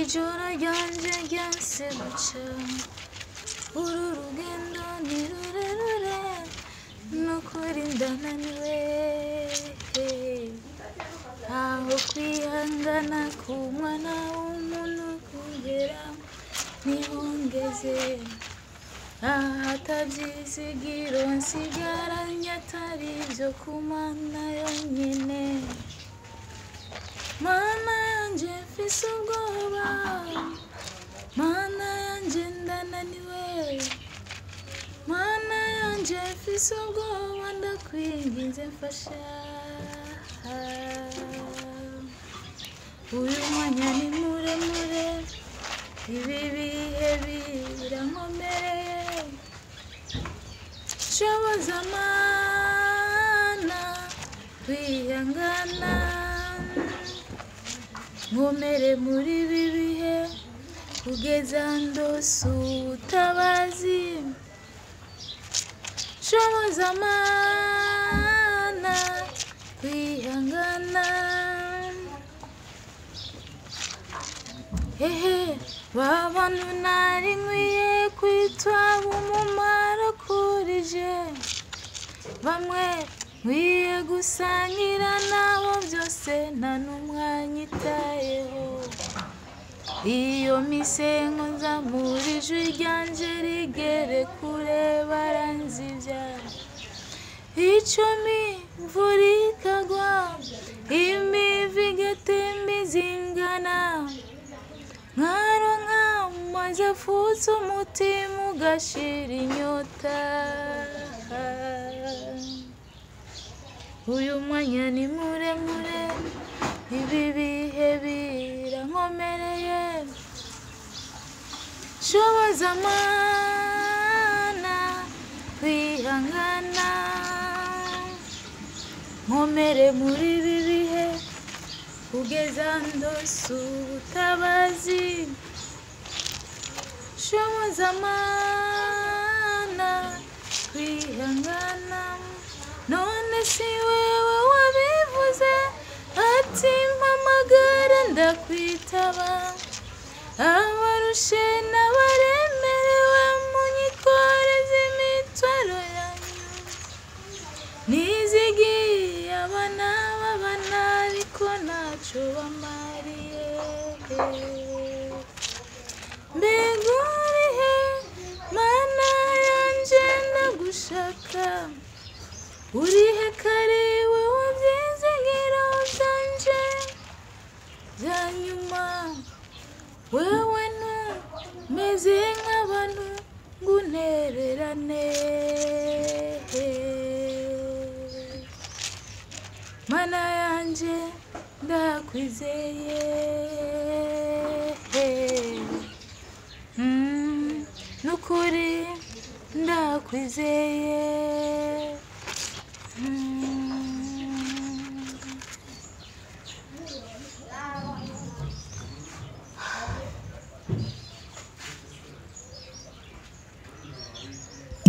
ijoro ryanje ryanse guca uru rugendo ni rurerure nukuri ndananiwe aho kwihangana k'umwana w'umuntu kugera nihongeze ahatabyizigiro nsigaranye atari ibyo ku Mana yonyine. Mana yanjye mfise ubwoba, Mana yanjye ndananiwe, Mana yanjye mfise ubwoba ndakwinginze mfasha. Uyu mwanya ni muremure, ibi bihe birankomereye, shoboza Mana kwihangana, nkomere muri ibi bihe kugeza ndose ubutabazi, shoboza Mana kwihangana. Hehe babantu nari nkwiye kwitwaba umumaro kuri je, bamwe nkwiye gusangira nabo byose nta n'umwanya itayeho. Iyo misengo nzamura ijwi ryanje rigere kure baranzibya, icumi imvura ikagwa imivu igatemba izingana, nkaronka amazi afutse umutima ugashira inyota. Uyu mwanya ni muremure, ibi bihe birankomereye, shoboza Mana kwihangana, nkomere muri ibi bihe kugeza ndose ubutabazi, shoboza Mana kwihangana. None si wewe wabivuze ati mpamagara ndakwitaba, abarushe n'abaremerewe munyikoreze imitwaro yanyu, nizigiye abana b'abana ariko ntaco bamariye. Mbega urihe Mana yanje ndagushaka, urihe kare wewe byizigiro byanje bya nyuma, wewe ntumeze nk'abantu nguntererane. Mana yanjye ndakwizeye, nukuri ndakwizeye.